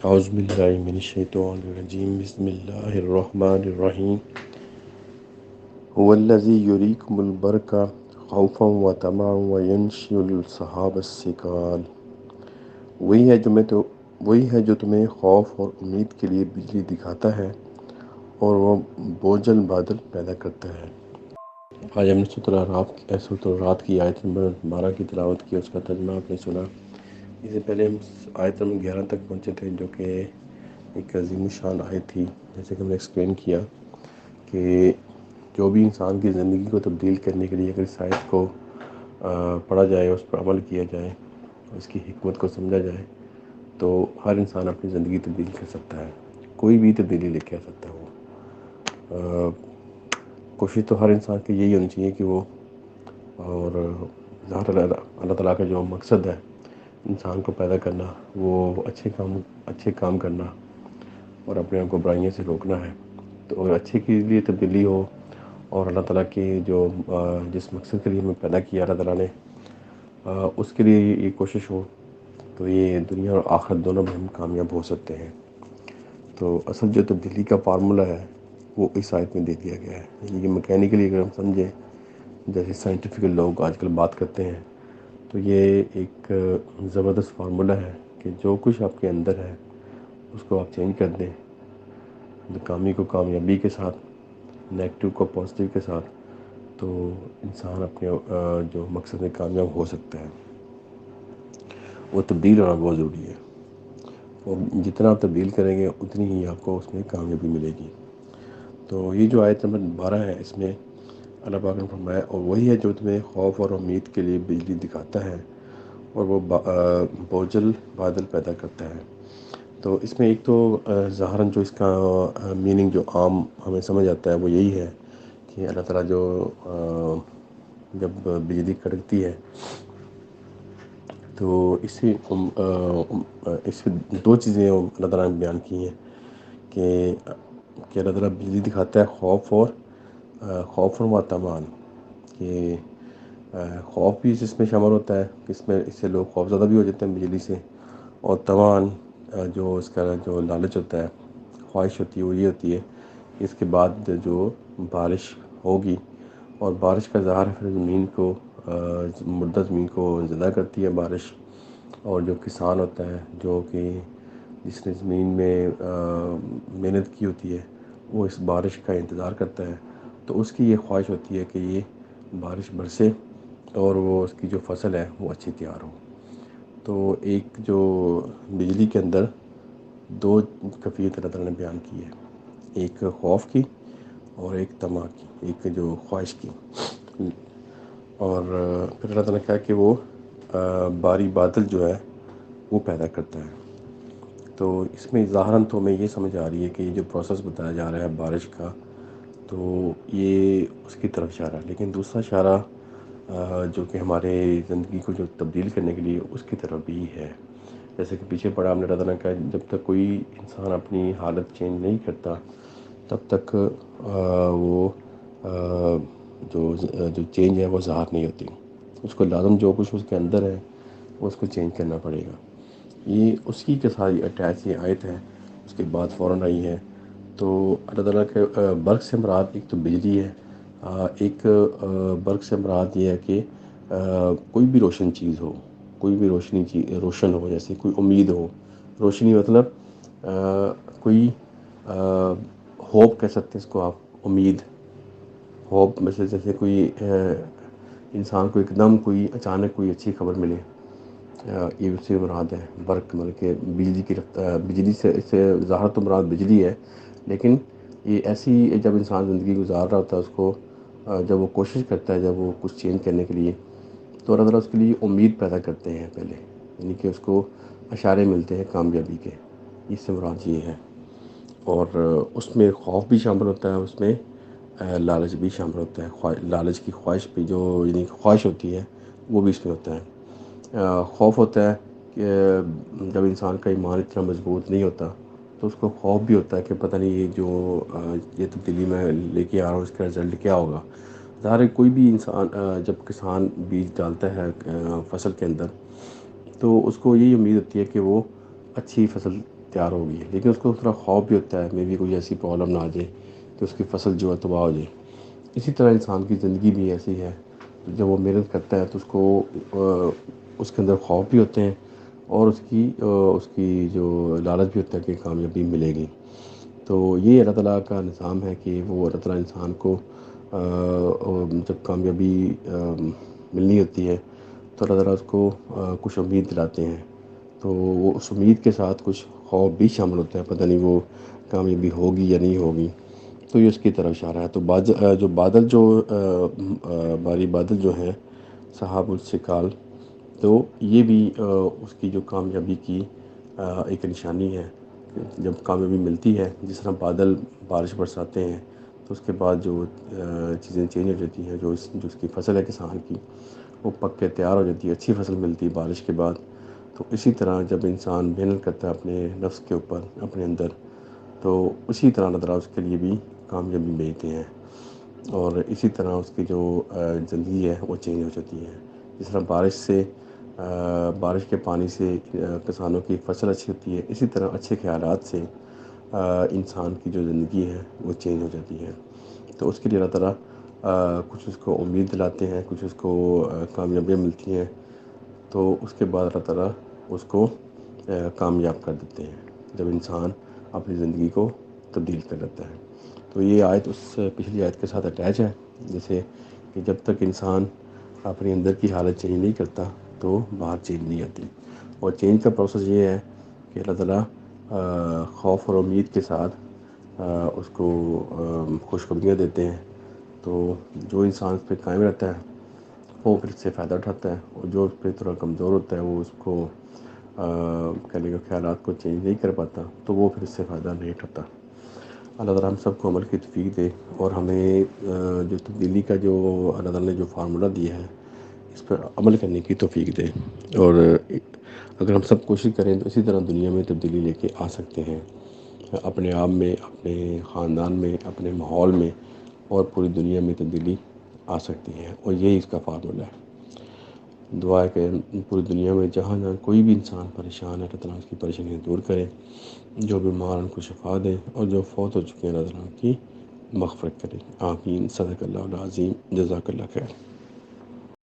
اعوذ باللہ من الشیطان الرجیم بسم اللہ الرحمن الرحیم هو الذی یریکم البرق خوفا وطمعا وینشئ السحاب الثقال۔ وہی ہے جو تمہیں خوف اور امید کے لیے بجلی دکھاتا ہے اور وہ بوجھل بادل پیدا کرتا ہے۔ آج ہم نے سورۃ الرعد کی آیت نمبر 12 کی تلاوت کی، اس کا ترجمہ آپ نے سنا۔ اس سے پہلے ہم آیت نمبر 11 تک پہنچے تھے، جو کہ ایک عظیم الشان آیت تھی۔ جیسے کہ ہم نے ایکسپلین کیا کہ جو بھی انسان کی زندگی کو تبدیل کرنے کے لیے اگر اس آیت کو پڑھا جائے، اس پر عمل کیا جائے، اس کی حکمت کو سمجھا جائے، تو ہر انسان اپنی زندگی تبدیل کر سکتا ہے، کوئی بھی تبدیلی لے کے آ سکتا ہے۔ وہ کوشش تو ہر انسان کی یہی ہونی چاہیے کہ وہ، اور ظاہر اللہ تعالیٰ کا جو مقصد ہے انسان کو پیدا کرنا، وہ اچھے کام کرنا اور اپنے آپ کو برائیوں سے روکنا ہے۔ تو اگر اچھے کے لیے تبدیلی ہو اور اللہ تعالیٰ کی جس مقصد کے لیے ہمیں پیدا کیا اللہ تعالیٰ نے، اس کے لیے یہ کوشش ہو، تو یہ دنیا اور آخرت دونوں میں ہم کامیاب ہو سکتے ہیں۔ تو اصل جو تبدیلی کا فارمولہ ہے وہ اس آیت میں دے دیا گیا ہے۔ یعنی کہ میکینیکلی اگر ہم سمجھیں، جیسے سائنٹیفک لوگ آج کل بات کرتے ہیں، تو یہ ایک زبردست فارمولہ ہے کہ جو کچھ آپ کے اندر ہے اس کو آپ چینج کر دیں، ناکامی کو کامیابی کے ساتھ، نیگیٹو کو پازیٹیو کے ساتھ، تو انسان اپنے جو مقصد میں کامیاب ہو سکتا ہے۔ وہ تبدیل ہونا بہت ضروری ہے، اور جتنا آپ تبدیل کریں گے اتنی ہی آپ کو اس میں کامیابی ملے گی۔ تو یہ جو آیت نمبر 12 ہے، اس میں اللہ پاک نے فرمایا، اور وہی ہے جو تمہیں خوف اور امید کے لیے بجلی دکھاتا ہے اور وہ بوجھل بادل پیدا کرتا ہے۔ تو اس میں ایک تو ظاہراً جو اس کا میننگ جو عام ہمیں سمجھ آتا ہے وہ یہی ہے کہ اللہ تعالیٰ جو جب بجلی کڑکتی ہے تو اس سے دو چیزیں اللہ تعالیٰ نے بیان کی ہیں کہ اللہ تعالیٰ بجلی دکھاتا ہے خوف اور طمع، کہ خوف بھی اس میں شامل ہوتا ہے، اس سے لوگ خوف زدہ بھی ہو جاتے ہیں بجلی سے، اور طمع جو اس کا جو لالچ ہوتا ہے، خواہش ہوتی ہے، وہ یہ ہوتی ہے کہ اس کے بعد جو بارش ہوگی، اور بارش کا ظاہر پھر زمین کو، مردہ زمین کو زندہ کرتی ہے بارش، اور جو کسان ہوتا ہے، جو کہ جس نے زمین میں محنت کی ہوتی ہے، وہ اس بارش کا انتظار کرتا ہے، تو اس کی یہ خواہش ہوتی ہے کہ یہ بارش برسے اور وہ اس کی جو فصل ہے وہ اچھی تیار ہو۔ تو ایک جو بجلی کے اندر دو کیفیت اللہ تعالیٰ نے بیان کی ہے، ایک خوف کی اور ایک طمع کی، ایک جو خواہش کی۔ اور پھر اللہ تعالیٰ نے کہا کہ وہ باری بادل جو ہے وہ پیدا کرتا ہے۔ تو اس میں ظاہراً تو ہمیں یہ سمجھ آ رہی ہے کہ یہ جو پروسیس بتایا جا رہا ہے بارش کا، تو یہ اس کی طرف اشارہ ہے، لیکن دوسرا اشارہ جو کہ ہمارے زندگی کو جو تبدیل کرنے کے لیے اس کی طرف بھی ہے۔ جیسے کہ پیچھے پڑھا ہم نے اللہ تعالیٰ نے کہا جب تک کوئی انسان اپنی حالت چینج نہیں کرتا تب تک وہ جو چینج ہے وہ ظاہر نہیں ہوتی، اس کو لازم جو کچھ اس کے اندر ہے وہ اس کو چینج کرنا پڑے گا۔ یہ اسی کے ساتھ اٹیچ یہ آیت ہے، اس کے بعد فوراً آئی ہے۔ تو اللہ تعالیٰ کے برق سے مراد ایک تو بجلی ہے، ایک برق سے مراد یہ ہے کہ کوئی بھی روشن چیز ہو، کوئی بھی روشن ہو، جیسے کوئی امید ہو۔ روشنی مطلب کوئی ہوپ کہہ سکتے ہیں اس کو آپ، امید، ہوپ میں سے جیسے کوئی انسان کو ایک دم کوئی اچانک کوئی اچھی خبر ملے، یہ اس سے مراد ہے برق، مطلب کہ بجلی کی بجلی سے، اس سے ظاہر تو مراد بجلی ہے، لیکن یہ ایسی جب انسان زندگی گزار رہا ہوتا ہے، اس کو جب وہ کوشش کرتا ہے، جب وہ کچھ چینج کرنے کے لیے، تو اللہ تعالیٰ اس کے لیے امید پیدا کرتے ہیں پہلے، یعنی کہ اس کو اشارے ملتے ہیں کامیابی کے، اس سے مراد یہ ہے۔ اور اس میں خوف بھی شامل ہوتا ہے، اس میں لالچ بھی شامل ہوتا ہے، لالچ کی خواہش بھی، جو یعنی خواہش ہوتی ہے وہ بھی اس میں ہوتا ہے۔ خوف ہوتا ہے کہ جب انسان کا ایمان اتنا مضبوط نہیں ہوتا تو اس کو خوف بھی ہوتا ہے کہ پتہ نہیں یہ تبدیلی میں لے کے آ رہا ہوں، اس کا رزلٹ کیا ہوگا۔ ظاہر ہے کوئی بھی انسان جب کسان بیج ڈالتا ہے فصل کے اندر، تو اس کو یہی امید ہوتی ہے کہ وہ اچھی فصل تیار ہو گئی ہے، لیکن اس کو تھوڑا خوف بھی ہوتا ہے میں بھی کوئی ایسی پرابلم نہ آ جائے کہ اس کی فصل جو ہے تباہ ہو جائے۔ اسی طرح انسان کی زندگی بھی ایسی ہے، جب وہ محنت کرتا ہے تو اس کو اس کے اندر خوف بھی ہوتے ہیں، اور اس کی جو لالچ بھی ہوتا ہے کہ کامیابی ملے گی۔ تو یہ اللہ تعالیٰ کا نظام ہے کہ وہ اللہ تعالیٰ انسان کو جب کامیابی ملنی ہوتی ہے تو اللہ تعالیٰ اس کو کچھ امید دلاتے ہیں، تو وہ اس امید کے ساتھ کچھ خوف بھی شامل ہوتا ہے، پتہ نہیں وہ کامیابی ہوگی یا نہیں ہوگی۔ تو یہ اس کی طرف اشارہ ہے۔ تو بادل باری بادل جو ہیں صحاب الثقال، تو یہ بھی اس کی جو کامیابی کی ایک نشانی ہے۔ جب کامیابی ملتی ہے، جس طرح بادل بارش برساتے ہیں تو اس کے بعد جو چیزیں چینج ہو جاتی ہیں، جو اس کی فصل ہے کسان کی، وہ پک کے تیار ہو جاتی ہے، اچھی فصل ملتی ہے بارش کے بعد۔ تو اسی طرح جب انسان محنت کرتا ہے اپنے نفس کے اوپر، اپنے اندر، تو اسی طرح اللہ تعالیٰ اس کے لیے بھی کامیابی بھیجتے ہیں، اور اسی طرح اس کی جو زندگی ہے وہ چینج ہو جاتی ہے۔ جس طرح بارش کے پانی سے کسانوں کی فصل اچھی ہوتی ہے، اسی طرح اچھے خیالات سے انسان کی جو زندگی ہے وہ چینج ہو جاتی ہے۔ تو اس کے لیے اللہ تعالیٰ کچھ اس کو امید دلاتے ہیں، کچھ اس کو کامیابیاں ملتی ہیں، تو اس کے بعد اللہ تعالیٰ اس کو کامیاب کر دیتے ہیں جب انسان اپنی زندگی کو تبدیل کر لیتا ہے۔ تو یہ آیت اس پچھلی آیت کے ساتھ اٹیچ ہے، جیسے کہ جب تک انسان اپنے اندر کی حالت چینج نہیں کرتا تو باہر چینج نہیں آتی۔ اور چینج کا پروسیس یہ ہے کہ اللہ تعالیٰ خوف اور امید کے ساتھ اس کو خوشخبریاں دیتے ہیں، تو جو انسان اس پہ قائم رہتا ہے وہ پھر اس سے فائدہ اٹھاتا ہے، اور جو اس پہ تھوڑا کمزور ہوتا ہے وہ اس کو کہنے کا خیالات کو چینج نہیں کر پاتا، تو وہ پھر اس سے فائدہ نہیں اٹھاتا۔ اللہ تعالیٰ ہم سب کو عمل کی توفیق دے، اور ہمیں جو تبدیلی کا جو اللہ تعالیٰ نے جو فارمولہ دیا ہے اس پر عمل کرنے کی توفیق دے، اور اگر ہم سب کوشش کریں تو اسی طرح دنیا میں تبدیلی لے کے آ سکتے ہیں، اپنے آپ میں، اپنے خاندان میں، اپنے ماحول میں، اور پوری دنیا میں تبدیلی آ سکتی ہے، اور یہی اس کا فارمولہ ہے۔ دعا ہے کہ پوری دنیا میں جہاں جہاں کوئی بھی انسان پریشان ہے، اللہ تعالیٰ اس کی پریشانیاں دور کرے، جو بیمار ان کو شفا دے، اور جو فوت ہو چکے ہیں اللہ تعالیٰ کی مغفرت کرے۔ آمین۔ صدق اللہ العظیم۔ جزاک اللہ خیر۔